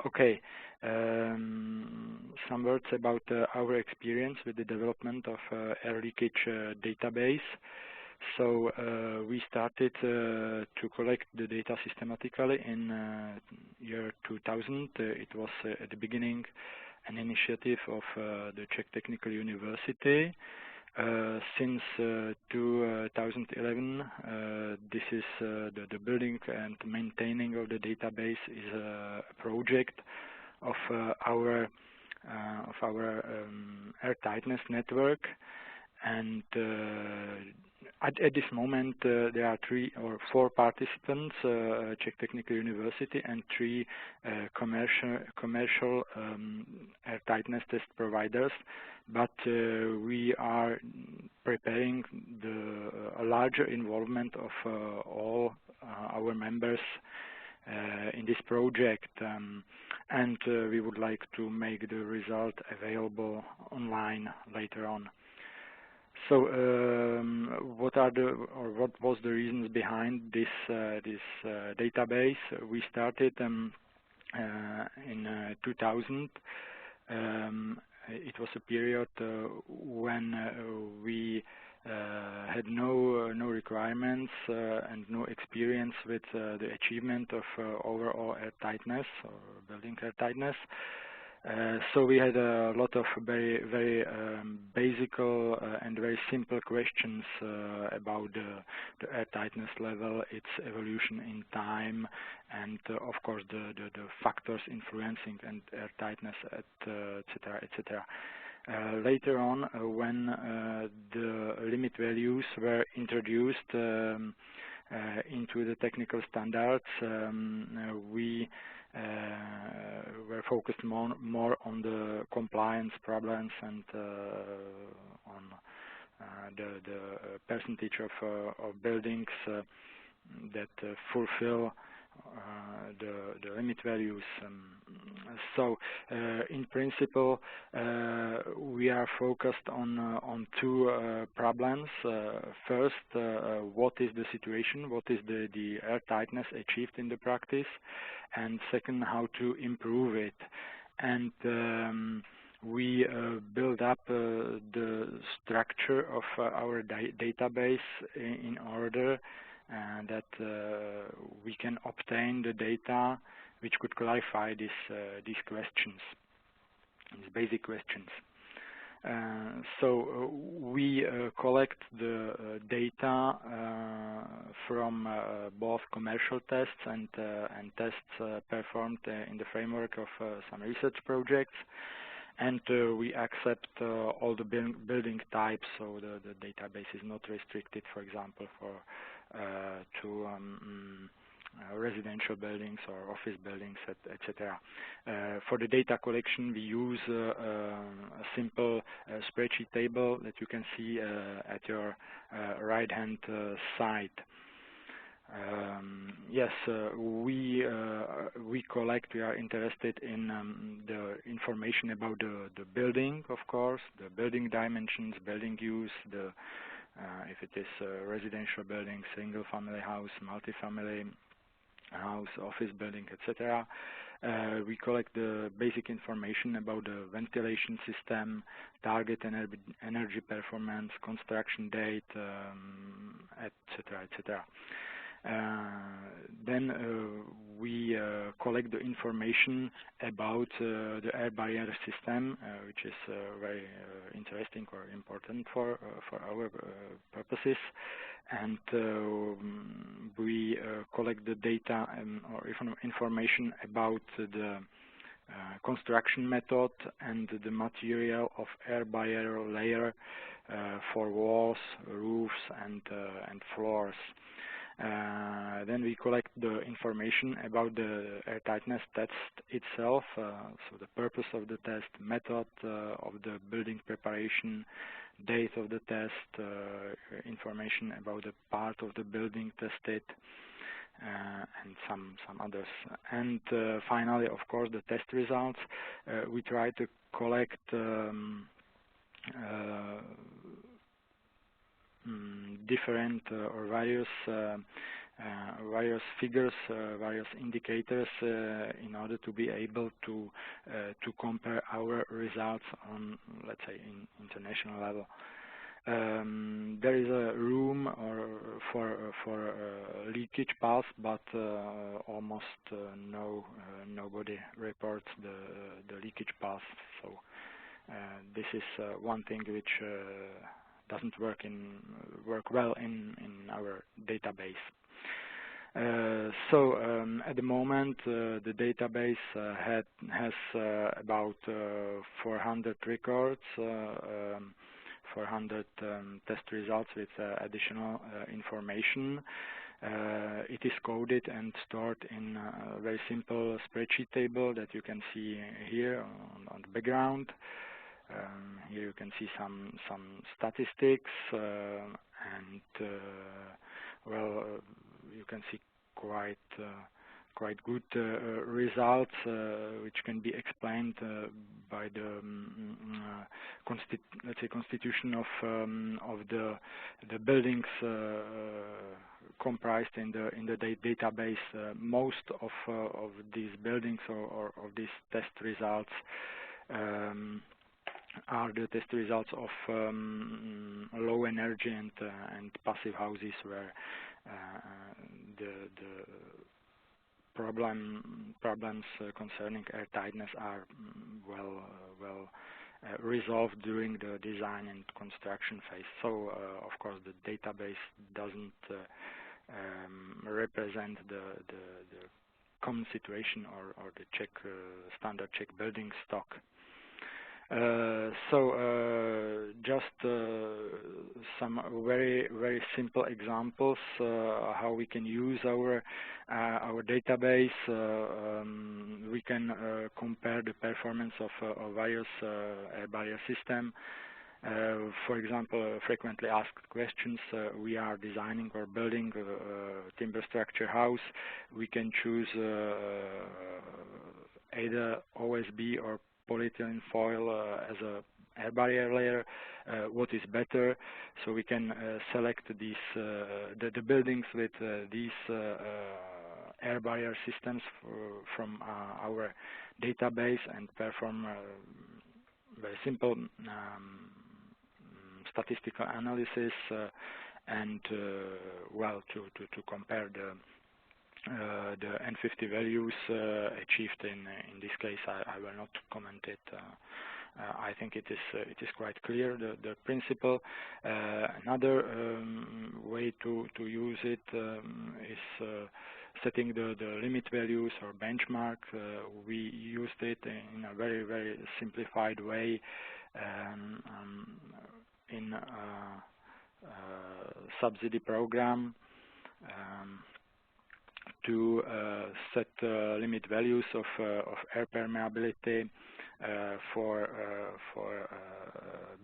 Okay. Some words about our experience with the development of Air Leakage Database. So we started to collect the data systematically in year 2000. It was at the beginning an initiative of the Czech Technical University. Since 2011, this is the building and maintaining of the database is a project of our air tightness network, and at this moment there are 3 or 4 participants, Czech Technical University, and 3 commercial air tightness test providers. But we are preparing a larger involvement of all our members in this project, and we would like to make the result available online later on. So, what was the reasons behind this database? We started in 2000. It was a period when we had no requirements and no experience with the achievement of overall air tightness or building air tightness. So we had a lot of very basic and very simple questions about the air tightness level, its evolution in time, and of course the factors influencing and air tightness, etc., etc. Later on, when the limit values were introduced into the technical standards, we were focused more on the compliance problems and on the percentage of buildings that fulfill the limit values. So, in principle, we are focused on 2 problems. First, what is the situation? What is the air tightness achieved in the practice? And second, how to improve it. And we build up the structure of our database in order that we can obtain the data which could clarify these questions, these basic questions. So we collect the data from both commercial tests and tests performed in the framework of some research projects, and we accept all the building types, so the database is not restricted, for example, to residential buildings or office buildings, etc. For the data collection, we use a simple spreadsheet table that you can see at your right-hand side. Yes, we are interested in the information about the building, of course, the building dimensions, building use, if it is a residential building, single-family house, multi-family house, office building, etc. We collect the basic information about the ventilation system, target energy performance, construction date, etc., etc. Then we collect the information about the air barrier system, which is very interesting or important for our purposes, and we collect the data or information about the construction method and the material of air barrier layer for walls, roofs, and floors. Then we collect the information about the air tightness test itself, so the purpose of the test, method of the building preparation, date of the test, information about the part of the building tested, and some others. And finally, of course, the test results. We try to collect different or various various figures, various indicators in order to be able to compare our results on, let's say, in international level. There is a room for leakage paths, but almost nobody reports the leakage paths. So this is one thing which doesn't work well in our database. At the moment, the database has about 400 records, 400 test results with additional information. It is coded and stored in a very simple spreadsheet table that you can see here on the background. Here you can see some statistics, and well, you can see quite good results, which can be explained by the let's say constitution of the buildings comprised in the database. Most of these buildings or of these test results are the test results of low energy and passive houses, where the problems concerning air tightness are well resolved during the design and construction phase. So of course the database doesn't represent the common situation or the standard Czech building stock. Just some very simple examples how we can use our database. We can compare the performance of various air barrier system. For example, frequently asked questions. We are designing or building a timber structure house. We can choose either OSB or polyethylene foil as a air barrier layer. What is better? So we can select these the buildings with these air barrier systems from our database and perform very simple statistical analysis and well to compare the N50 values achieved in this case. I will not comment it. I think it is quite clear, the principle. Another way to use it is setting the limit values or benchmark. We used it in a very simplified way in a subsidy program to set limit values of air permeability for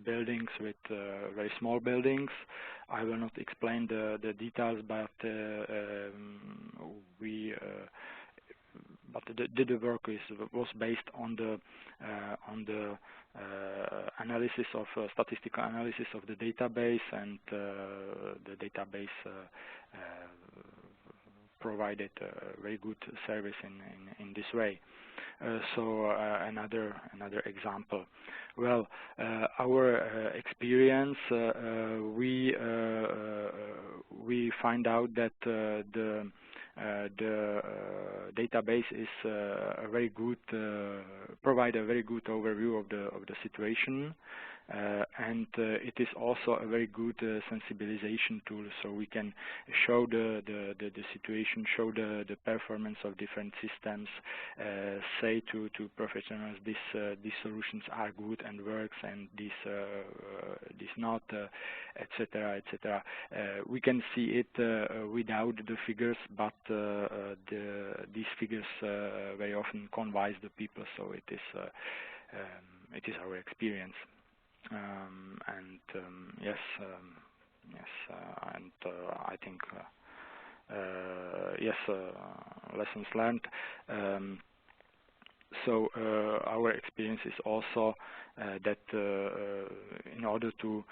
buildings with very small buildings. I will not explain the details, but the work was based on the analysis of statistical analysis of the database, and the database provided a very good service in this way. Another example. Well, our experience, we find out that the database is a very good provide a very good overview of the situation, and it is also a very good sensibilization tool. So we can show the situation, show the performance of different systems, say to professionals these solutions are good and works, and this not, etc. We can see it without the figures, but these figures very often convince the people. So it is our experience. Yes, and I think yes, lessons learned. So our experience is also that in order to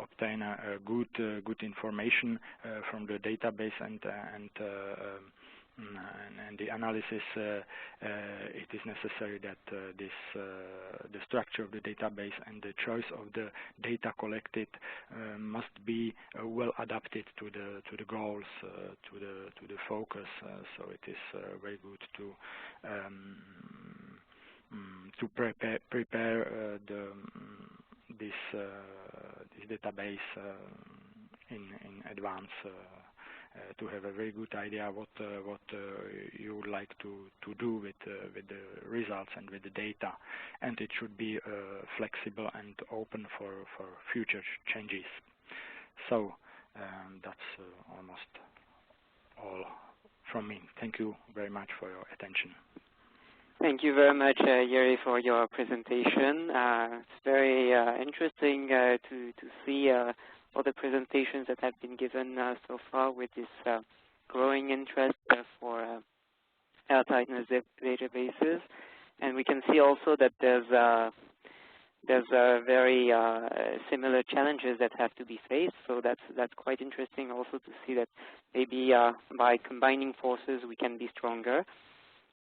obtain a good information from the database and the analysis, it is necessary that the structure of the database and the choice of the data collected must be well adapted to the goals, to the focus. So it is very good to prepare this database in advance. To have a very good idea what you would like to do with the results and with the data, and it should be flexible and open for future changes. So that's almost all from me. Thank you very much for your attention. Thank you very much, Jiri, for your presentation. It's very interesting to see all the presentations that have been given so far with this growing interest for air tightness databases. And we can see also that there's very similar challenges that have to be faced. So that's quite interesting also to see that maybe by combining forces we can be stronger.